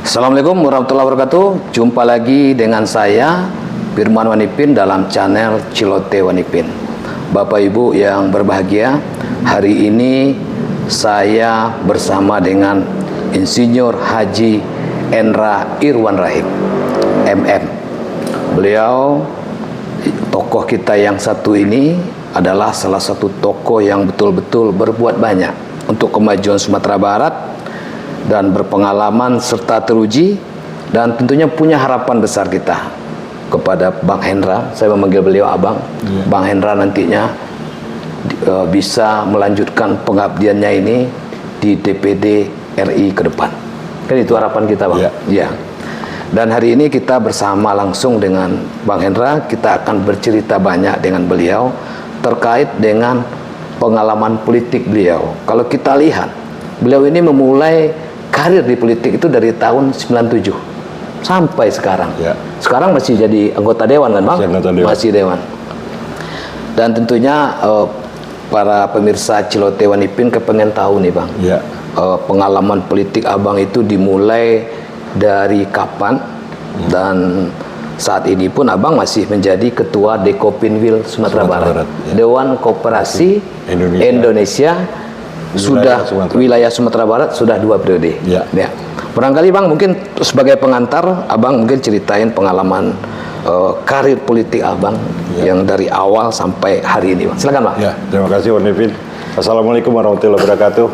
Assalamualaikum warahmatullahi wabarakatuh. Jumpa lagi dengan saya Firman Wanipin dalam channel Cilote Wanipin. Bapak Ibu yang berbahagia, hari ini saya bersama dengan Insinyur Haji Endra Irwan Rahim MM. Beliau, tokoh kita yang satu ini adalah salah satu tokoh yang betul-betul berbuat banyak untuk kemajuan Sumatera Barat dan berpengalaman serta teruji, dan tentunya punya harapan besar kita kepada Bang Hendra. Saya memanggil beliau Abang. Bang Hendra nantinya bisa melanjutkan pengabdiannya ini di DPD RI ke depan. Kan itu harapan kita, Bang. Ya. Dan hari ini kita bersama langsung dengan Bang Hendra. Kita akan bercerita banyak dengan beliau terkait dengan pengalaman politik beliau. Kalau kita lihat, beliau ini memulai karir di politik itu dari tahun 97 sampai sekarang. Sekarang masih jadi anggota dewan kan, Bang? Masih dewan. Dan tentunya para pemirsa Cilote Wanipin kepengen tahu nih, Bang. Pengalaman politik Abang itu dimulai dari kapan, dan saat ini pun Abang masih menjadi ketua Dekopinwil Sumatera Barat. Dewan Koperasi Indonesia wilayah Sumatera Barat sudah 2 periode. Ya. Barangkali Bang mungkin sebagai pengantar, Abang mungkin ceritain pengalaman karir politik Abang yang dari awal sampai hari ini, Bang. Silakan, Bang. Ya, terima kasih Wanipin. Assalamualaikum warahmatullahi wabarakatuh.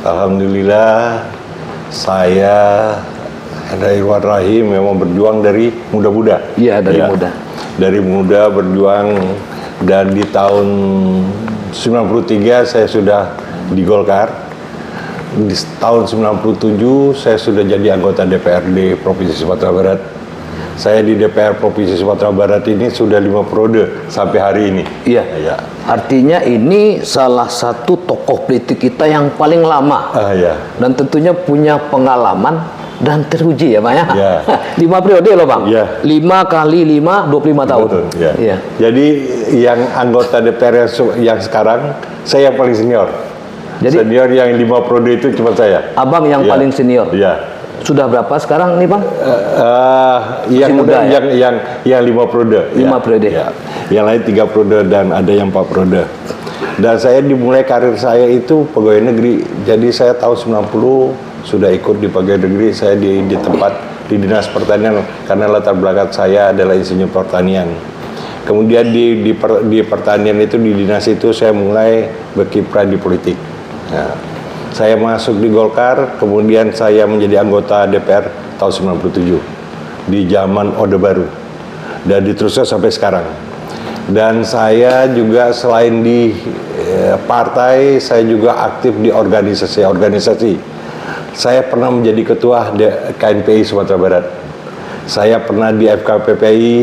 Alhamdulillah, saya Endra Irwan Rahim memang berjuang dari muda-muda. Iya, dari muda. Dari muda berjuang, dan di tahun 93 saya sudah di Golkar. Di tahun 97 saya sudah jadi anggota DPRD Provinsi Sumatera Barat. Saya di DPR Provinsi Sumatera Barat ini sudah 5 periode sampai hari ini. Iya. Artinya ini salah satu tokoh politik kita yang paling lama. Dan tentunya punya pengalaman dan teruji ya, Bang ya. 5 periode loh, Bang. 5 kali 5, 25 tahun. Betul, ya. Jadi yang anggota DPR yang sekarang saya yang paling senior. Jadi senior yang 5 periode itu cuma saya. Abang yang paling senior. Sudah berapa sekarang nih, Bang? Yang muda, yang 5 periode. 5 periode. Yang lain 3 periode dan ada yang 4 periode. Dan saya dimulai karir saya itu pegawai negeri. Jadi saya tahun 90 sudah ikut di pegawai negeri. Saya di tempat di Dinas Pertanian karena latar belakang saya adalah insinyur pertanian. Kemudian di pertanian itu, di dinas itu saya mulai berkiprah di politik. Saya masuk di Golkar, kemudian saya menjadi anggota DPR tahun 97 di zaman Orde Baru, dan diteruskan sampai sekarang. Dan saya juga selain di partai, saya juga aktif di organisasi. Saya pernah menjadi ketua KNPI Sumatera Barat. Saya pernah di FKPPI,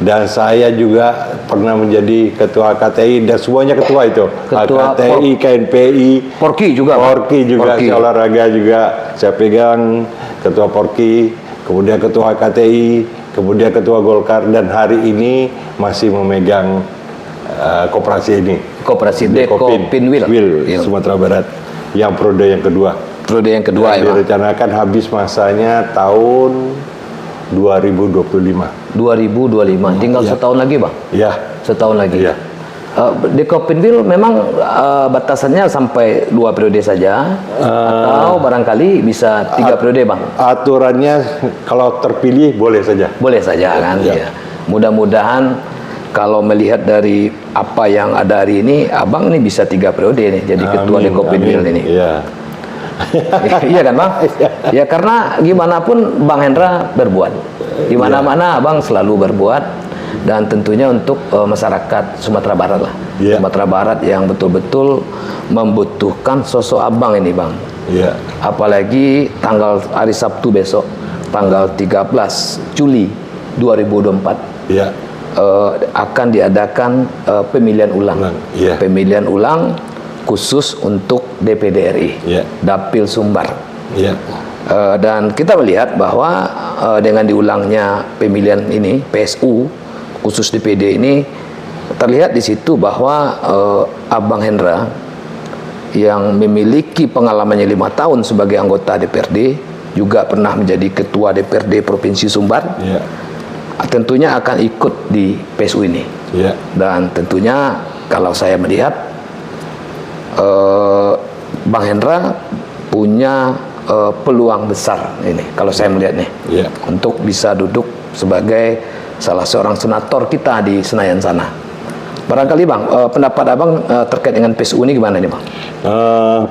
dan saya juga pernah menjadi ketua KTI, dan semuanya ketua itu. Ketua KTI, KNPI, Porki juga. Saya olahraga juga saya pegang, ketua Porki, kemudian ketua KTI, kemudian ketua Golkar, dan hari ini masih memegang koperasi ini. Koperasi Dekopinwil Sumatera Barat yang periode yang kedua. Periode yang kedua ya, direncanakan habis masanya tahun 2025. Tinggal setahun lagi, Bang? Setahun lagi. Dekopinwil memang batasannya sampai 2 periode saja, atau barangkali bisa 3 periode, Bang? Aturannya kalau terpilih boleh saja. Boleh saja kan? Mudah-mudahan kalau melihat dari apa yang ada hari ini, Abang ini bisa 3 periode nih jadi ketua Dekopinwil ini. Iya kan, Bang? Ya, karena gimana pun Bang Hendra berbuat. Di mana-mana Abang selalu berbuat, dan tentunya untuk masyarakat Sumatera Barat lah. Sumatera Barat yang betul-betul membutuhkan sosok Abang ini, Bang. Apalagi hari Sabtu besok, tanggal 13 Juli 2024. Akan diadakan pemilihan ulang. Pemilihan ulang khusus untuk DPD RI, Dapil Sumbar. Dan kita melihat bahwa dengan diulangnya pemilihan ini, PSU khusus DPD ini, terlihat di situ bahwa Abang Hendra yang memiliki pengalamannya 5 tahun sebagai anggota DPRD juga pernah menjadi ketua DPRD Provinsi Sumbar. Ya. Tentunya akan ikut di PSU ini. Ya. Dan tentunya kalau saya melihat Bang Hendra punya peluang besar ini kalau saya melihat nih, untuk bisa duduk sebagai salah seorang senator kita di Senayan sana. Barangkali Bang, pendapat Abang terkait dengan PSU ini gimana nih Bang?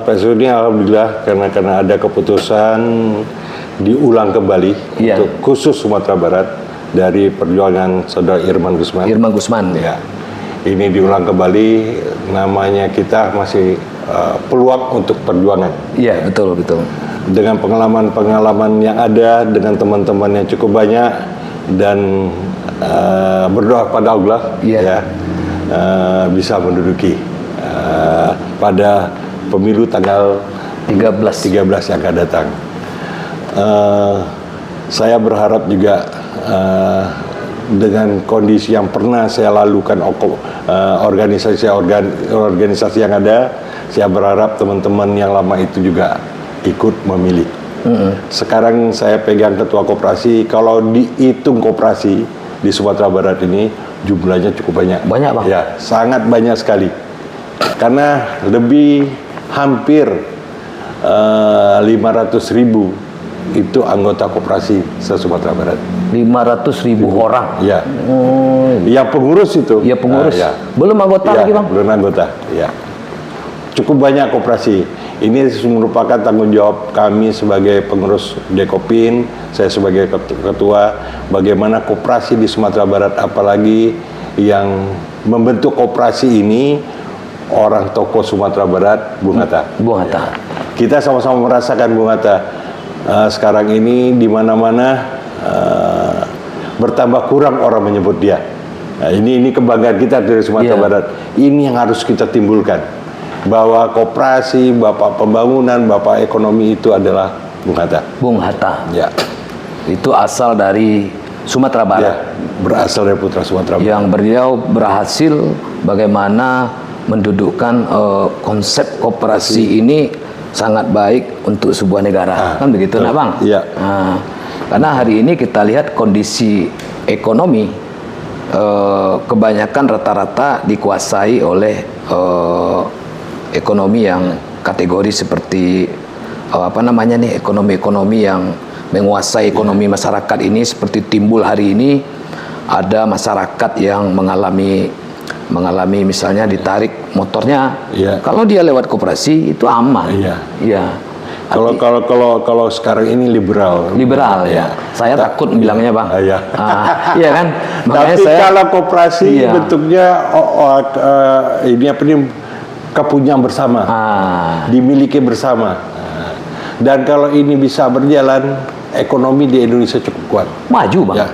PSU ini alhamdulillah karena ada keputusan diulang kembali untuk khusus Sumatera Barat dari perjuangan saudara Irman Gusman. Irman Gusman. Ya. Ini diulang kembali, namanya kita masih peluang untuk perjuangan. Iya, betul, betul. Dengan pengalaman-pengalaman yang ada, dengan teman-teman yang cukup banyak, dan berdoa pada Allah, bisa menduduki pada pemilu tanggal 13 yang akan datang. Saya berharap juga dengan kondisi yang pernah saya lalukan organisasi yang ada, saya berharap teman-teman yang lama itu juga ikut memilih. Sekarang saya pegang ketua koperasi. Kalau dihitung koperasi di Sumatera Barat ini jumlahnya cukup banyak. Banyak Bang? Ya, sangat banyak sekali. Karena lebih hampir 500.000 itu anggota koperasi se-Sumatera Barat. 500.000 orang? Ya. Yang pengurus itu? Ya pengurus. Belum anggota lagi Bang? Belum anggota, ya. Cukup banyak koperasi. Ini merupakan tanggung jawab kami sebagai pengurus Dekopin, saya sebagai ketua, bagaimana koperasi di Sumatera Barat, apalagi yang membentuk koperasi ini orang tokoh Sumatera Barat, Bung Hatta. Bung Hatta. Ya. Kita sama-sama merasakan Bung Hatta. Sekarang ini di mana-mana bertambah kurang orang menyebut dia. Nah, ini kebanggaan kita dari Sumatera Barat. Ini yang harus kita timbulkan. Bahwa koperasi, bapak pembangunan, bapak ekonomi itu adalah Bung Hatta. Bung Hatta. Ya. Itu asal dari Sumatera Barat. Ya, berasal dari putra Sumatera Barat. Yang beliau berhasil bagaimana mendudukkan konsep koperasi ini sangat baik untuk sebuah negara. Kan begitu, nah Bang? Iya. Karena hari ini kita lihat kondisi ekonomi kebanyakan rata-rata dikuasai oleh ekonomi yang kategori seperti ekonomi yang menguasai ekonomi masyarakat ini. Seperti timbul hari ini ada masyarakat yang mengalami misalnya ditarik motornya. Kalau dia lewat koperasi itu aman. Kalau sekarang ini liberal ya. Saya takut bilangnya Bang. Iya kan. Makanya tapi kalau koperasi bentuknya kepunyaan bersama, dimiliki bersama. Dan kalau ini bisa berjalan, ekonomi di Indonesia cukup kuat. Maju Bang.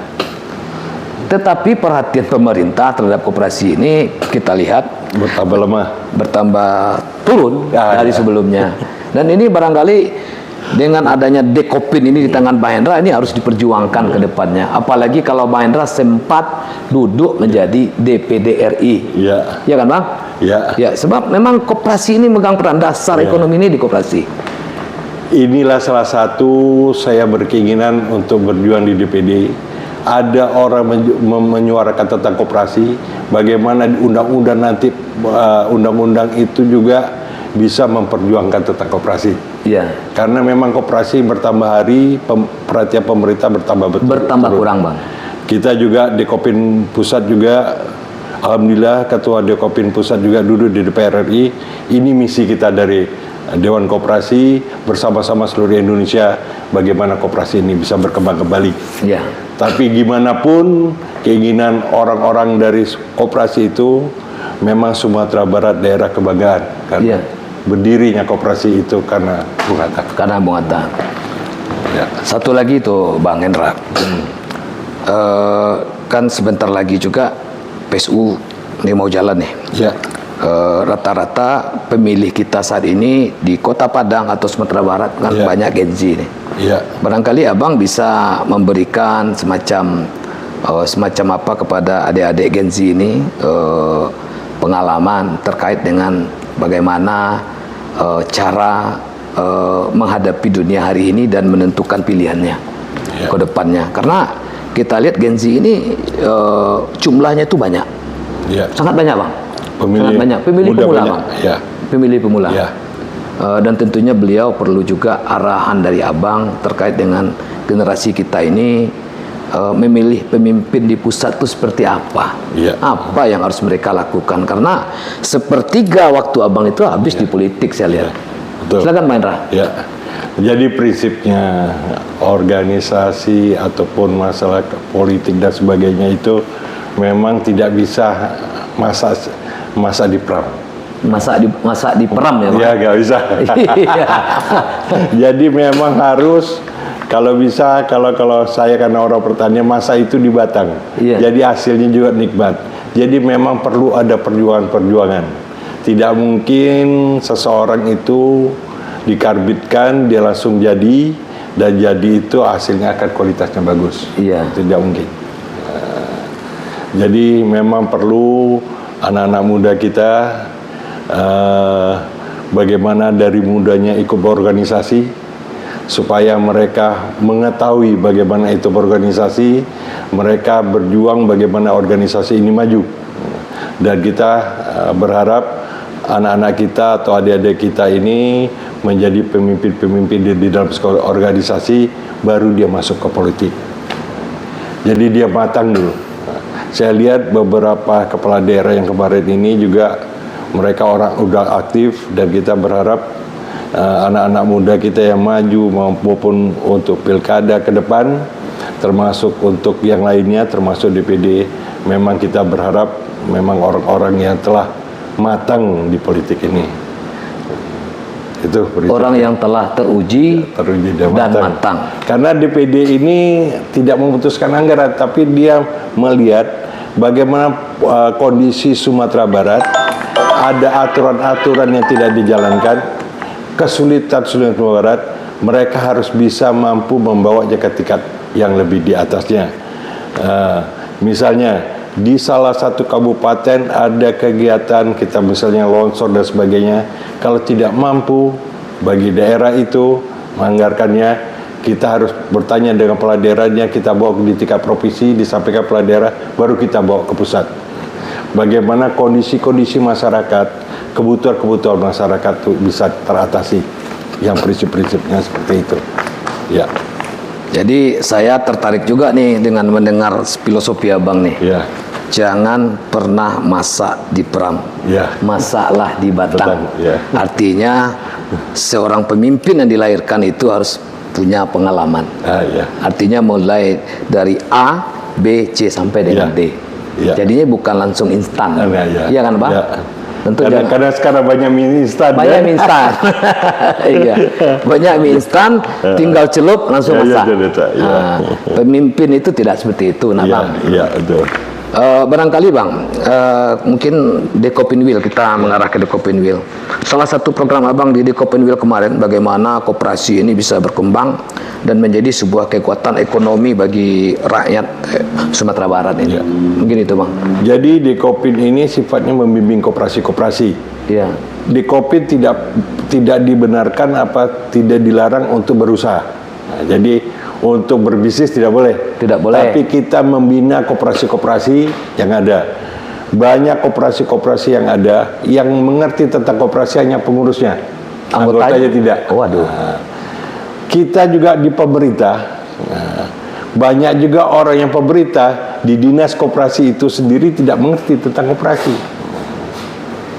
Tetapi perhatian pemerintah terhadap koperasi ini kita lihat bertambah lemah, bertambah turun dari sebelumnya. Dan ini barangkali dengan adanya Dekopin ini di tangan Bang Hendra, ini harus diperjuangkan ke depannya. Apalagi kalau Bang Hendra sempat duduk menjadi DPD RI. Ya kan Bang? Ya, sebab memang koperasi ini megang peran dasar ekonomi ini di koperasi. Inilah salah satu saya berkeinginan untuk berjuang di DPD. Ada orang menyuarakan tentang koperasi, bagaimana undang-undang nanti undang-undang itu juga bisa memperjuangkan tentang koperasi. Karena memang koperasi bertambah hari, perhatian pemerintah bertambah kurang Bang. Kita juga Dekopin Pusat juga, alhamdulillah Ketua Dekopin Pusat juga duduk di DPR RI. Ini misi kita dari Dewan Koperasi bersama-sama seluruh Indonesia, bagaimana koperasi ini bisa berkembang kembali. Tapi gimana pun keinginan orang-orang dari koperasi itu, memang Sumatera Barat daerah kebanggaan. Karena berdirinya koperasi itu karena Bung Hatta. Satu lagi itu Bang Hendra. Kan sebentar lagi juga PSU ini mau jalan nih. Rata-rata pemilih kita saat ini di Kota Padang atau Sumatera Barat kan banyak Gen Z nih. Barangkali Abang bisa memberikan semacam apa kepada adik-adik Gen Z ini, pengalaman terkait dengan bagaimana cara menghadapi dunia hari ini dan menentukan pilihannya ke depannya. Karena kita lihat Gen Z ini jumlahnya itu banyak, sangat banyak bang, sangat banyak pemilih pemula bang, pemilih pemula. Dan tentunya beliau perlu juga arahan dari abang terkait dengan generasi kita ini, memilih pemimpin di pusat itu seperti apa, apa yang harus mereka lakukan, karena sepertiga waktu abang itu habis di politik saya lihat. Silakan Pak Indra. Jadi prinsipnya organisasi ataupun masalah politik dan sebagainya itu memang tidak bisa masa diperam. Masa diperam ya Pak? Ya nggak bisa. Jadi memang harus, kalau bisa, kalau saya karena orang pertanian, masa itu di Batang. Jadi hasilnya juga nikmat. Jadi memang perlu ada perjuangan-perjuangan. Tidak mungkin seseorang itu dikarbitkan dia langsung jadi, dan jadi itu hasilnya akan kualitasnya bagus. Tidak mungkin. Jadi memang perlu anak-anak muda kita bagaimana dari mudanya ikut berorganisasi, supaya mereka mengetahui bagaimana itu berorganisasi, mereka berjuang bagaimana organisasi ini maju. Dan kita berharap anak-anak kita atau adik-adik kita ini menjadi pemimpin-pemimpin di dalam organisasi, baru dia masuk ke politik. Jadi dia matang dulu. Saya lihat beberapa kepala daerah yang kemarin ini juga mereka orang udah aktif, dan kita berharap anak-anak muda kita yang maju maupun untuk pilkada ke depan, termasuk untuk yang lainnya, termasuk DPD, memang kita berharap memang orang-orang yang telah matang di politik ini. Itu orang yang telah teruji dan matang. Karena DPD ini tidak memutuskan anggaran, tapi dia melihat bagaimana kondisi Sumatera Barat, ada aturan-aturan yang tidak dijalankan, kesulitan Sumatera Barat, mereka harus bisa mampu membawa ke tingkat yang lebih di atasnya. Misalnya di salah satu kabupaten ada kegiatan kita misalnya longsor dan sebagainya, kalau tidak mampu bagi daerah itu menganggarkannya, kita harus bertanya dengan kepala daerahnya, kita bawa di tingkat provinsi, disampaikan kepala daerah, baru kita bawa ke pusat. Bagaimana kondisi-kondisi masyarakat, kebutuhan-kebutuhan masyarakat itu bisa teratasi, yang prinsip-prinsipnya seperti itu. Jadi saya tertarik juga nih dengan mendengar filosofi abang nih. Jangan pernah masak di peram, masaklah di batang. Artinya seorang pemimpin yang dilahirkan itu harus punya pengalaman. Artinya mulai dari A, B, C sampai dengan D. Jadinya bukan langsung instan. Iya kan Pak? Tentu karena sekarang banyak mie instan. Banyak mie instan. Banyak mie instan, tinggal celup langsung masak. Pemimpin itu tidak seperti itu, Bang. Betul. Barangkali Bang, mungkin Dekopinwil, kita mengarah ke Dekopinwil. Salah satu program abang di Dekopinwil kemarin, bagaimana koperasi ini bisa berkembang dan menjadi sebuah kekuatan ekonomi bagi rakyat Sumatera Barat ini. Mungkin itu Bang. Jadi Dekopin ini sifatnya membimbing koperasi-koperasi. Dekopin tidak dibenarkan tidak dilarang untuk berusaha. Jadi untuk berbisnis tidak boleh. Tapi kita membina koperasi-koperasi yang ada. Banyak koperasi-koperasi yang ada yang mengerti tentang koperasi hanya pengurusnya, anggotanya tidak. Kita juga di pemerintah, banyak juga orang yang pemerintah di dinas koperasi itu sendiri tidak mengerti tentang koperasi.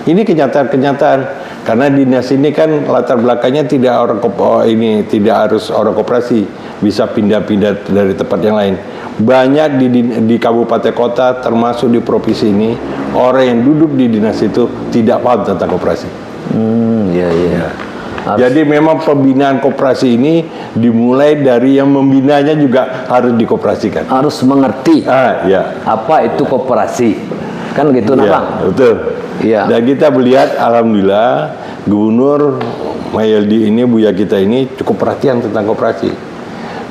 Ini kenyataan-kenyataan. Karena dinas ini kan latar belakangnya tidak harus orang koperasi, bisa pindah-pindah dari tempat yang lain. Banyak di kabupaten kota, termasuk di provinsi ini, orang yang duduk di dinas itu tidak paham tentang koperasi. Jadi memang pembinaan koperasi ini dimulai dari yang membinanya juga harus dikoperasikan. Harus mengerti apa itu koperasi. Kan gitu Bang? Betul. Dan kita melihat alhamdulillah Gubernur Mayaldi ini, Buya kita ini cukup perhatian tentang koperasi.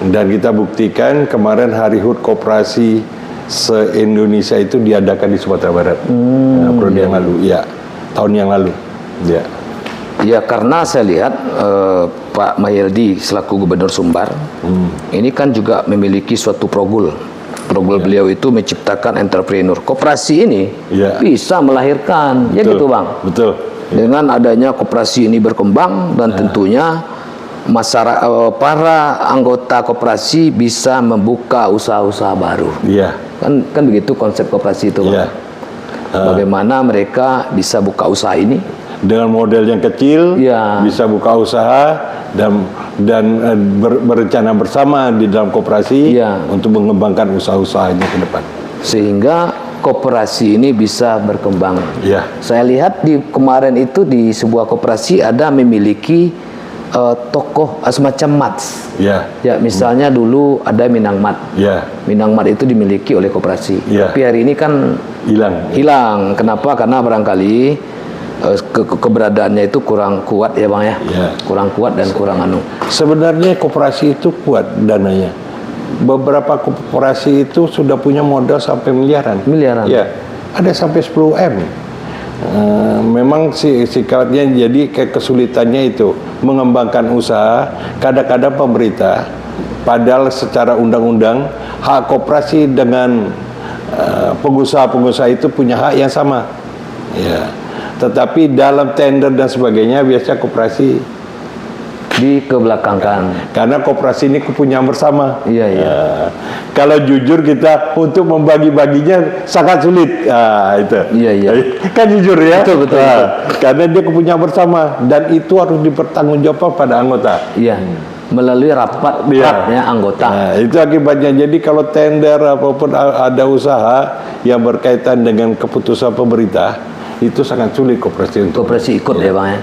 Dan kita buktikan kemarin Hari HUT Koperasi se-Indonesia itu diadakan di Sumatera Barat. Tahun yang lalu. Ya karena saya lihat Pak Mahyildi selaku Gubernur Sumbar ini kan juga memiliki suatu progul. Progul beliau itu menciptakan entrepreneur. Koperasi ini bisa melahirkan, ya gitu Bang. Betul. Dengan adanya koperasi ini berkembang dan tentunya masyarakat, para anggota koperasi bisa membuka usaha-usaha baru. Iya. Kan begitu konsep koperasi itu, Bang. Bagaimana mereka bisa buka usaha ini dengan model yang kecil, bisa buka usaha dan berencana bersama di dalam koperasi untuk mengembangkan usaha-usahanya ke depan. Sehingga koperasi ini bisa berkembang. Saya lihat di kemarin itu di sebuah koperasi ada memiliki tokoh semacam mats. Ya, misalnya dulu ada Minang Mat. Minang Mat itu dimiliki oleh koperasi. Tapi hari ini kan hilang. Kenapa? Karena barangkali keberadaannya itu kurang kuat ya Bang ya. Kurang kuat dan kurang anu. Sebenarnya koperasi itu kuat dananya. Beberapa koperasi itu sudah punya modal sampai miliaran. Ya, ada sampai 10 M. Memang sikapnya jadi kesulitannya itu mengembangkan usaha. Kadang-kadang pemerintah padahal secara undang-undang hak koperasi dengan pengusaha-pengusaha itu punya hak yang sama. Tetapi dalam tender dan sebagainya biasanya koperasi dikebelakangkan. Karena koperasi ini kepunyaan bersama. Kalau jujur kita untuk membagi-baginya sangat sulit. Itu. Kan jujur ya. Betul. Karena dia kepunyaan bersama dan itu harus dipertanggungjawabkan pada anggota. Melalui rapat anggota. Itu akibatnya. Jadi kalau tender apapun ada usaha yang berkaitan dengan keputusan pemerintah, itu sangat sulit koperasi untuk ikut ya Bang ya.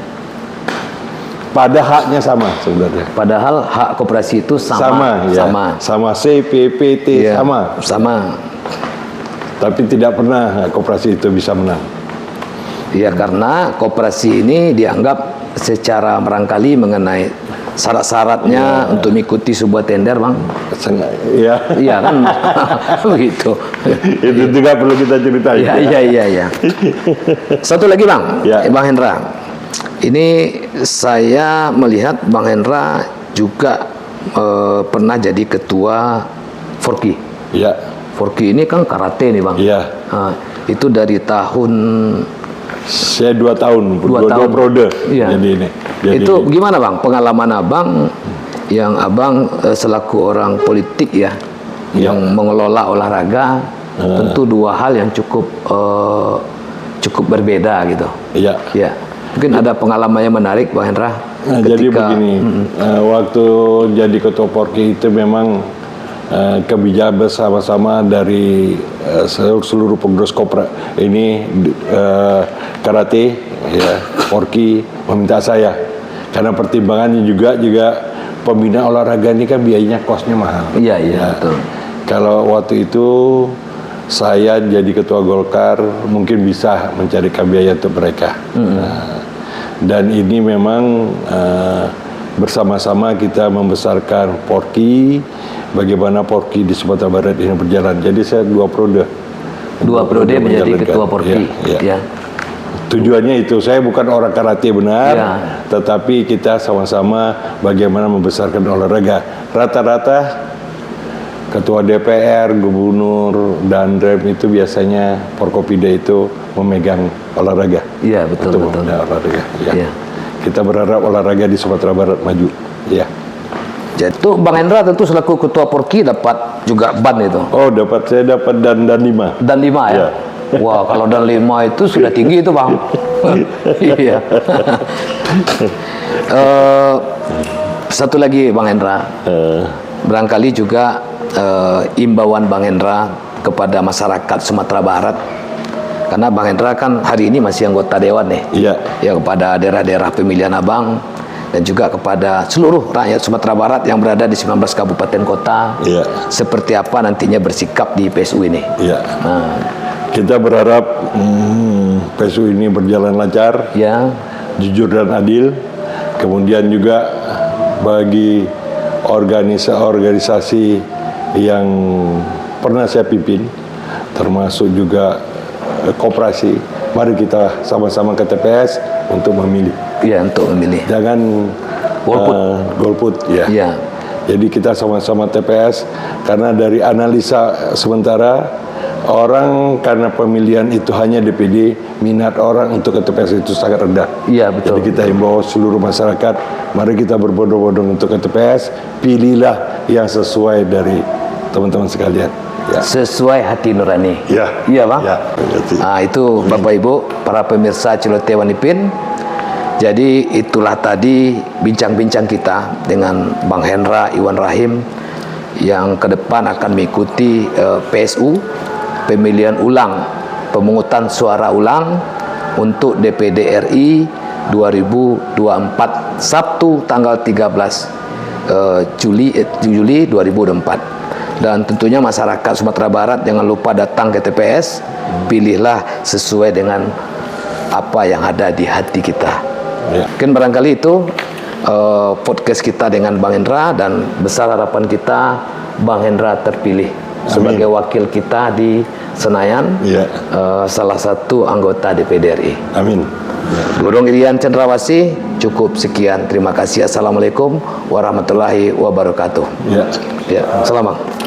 Pada haknya sama sebenarnya. Padahal hak koperasi itu sama. CPPT sama. Tapi tidak pernah koperasi itu bisa menang. Karena koperasi ini dianggap secara barangkali mengenai syarat-syaratnya untuk mengikuti sebuah tender, Bang. Iya kan, begitu. Itu juga perlu kita ceritain. Iya. Satu lagi, Bang, Bang Hendra. Ini saya melihat Bang Hendra juga pernah jadi ketua Forki. Forki ini kan karate nih, Bang. Itu dari tahun. Saya 2 tahun, 2 periode. Jadi itu gimana, Bang? Pengalaman Abang yang Abang selaku orang politik yang mengelola olahraga, tentu 2 hal yang cukup berbeda gitu. Mungkin ada pengalaman yang menarik, Bang Hendra. Jadi begini, waktu jadi ketua Forki itu memang kebijakan bersama-sama dari seluruh pengurus kopra ini karate, Forki meminta saya karena pertimbangannya juga pembinaan olahraga ini kan biayanya kosnya mahal. Betul. Kalau waktu itu saya jadi ketua Golkar mungkin bisa mencarikan biaya untuk mereka. Dan ini memang bersama-sama kita membesarkan Forki, bagaimana Forki di Sumatera Barat ini berjalan. Jadi saya 2 periode. 2 periode menjadi ketua Forki. Tujuannya itu, saya bukan orang karate benar, tetapi kita sama-sama bagaimana membesarkan olahraga. Rata-rata ketua DPR, gubernur, dan rem itu biasanya Forkopida itu memegang olahraga. Betul. Olahraga. Kita berharap olahraga di Sumatera Barat maju. Jadi itu Bang Hendra tentu selaku ketua Forki dapat juga ban itu. Saya dapat dan 5. Dan 5 ya. Wah, kalau dan 5 itu sudah tinggi itu, Bang. Satu lagi, Bang Hendra. Barangkali juga imbauan Bang Hendra kepada masyarakat Sumatera Barat, karena Bang Hendra kan hari ini masih anggota dewan nih. Kepada daerah-daerah pemilihan Abang dan juga kepada seluruh rakyat Sumatera Barat yang berada di 19 kabupaten kota, seperti apa nantinya bersikap di PSU ini. Kita berharap PSU ini berjalan lancar, jujur dan adil. Kemudian juga bagi organisasi yang pernah saya pimpin, termasuk juga koperasi, mari kita sama-sama ke TPS untuk memilih. Ya, untuk memilih. Jangan Golput. golput ya. Ya. Jadi kita sama-sama TPS karena dari analisa sementara orang karena pemilihan itu hanya DPD, minat orang untuk ke TPS itu sangat rendah. Iya, betul. Jadi kita himbau seluruh masyarakat, mari kita berbondong-bondong untuk ke TPS, pilihlah yang sesuai dari teman-teman sekalian. Ya. Sesuai hati nurani. Ya. Iya, Bang. Ya. Nah, itu Bapak Ibu, para pemirsa Celoteh Wanipin. Jadi itulah tadi bincang-bincang kita dengan Bang Hendra Iwan Rahim yang ke depan akan mengikuti PSU, pemilihan ulang, pemungutan suara ulang untuk DPD RI 2024 Sabtu tanggal 13 Juli 2024. Dan tentunya masyarakat Sumatera Barat jangan lupa datang ke TPS, pilihlah sesuai dengan apa yang ada di hati kita. Ya. Mungkin barangkali itu podcast kita dengan Bang Hendra, dan besar harapan kita Bang Hendra terpilih sebagai wakil kita di Senayan, Ya. salah satu anggota DPD RI. Amin. Gurung Irian Cendrawasih, cukup sekian. Terima kasih. Assalamualaikum warahmatullahi wabarakatuh. Ya. Ya, selamat.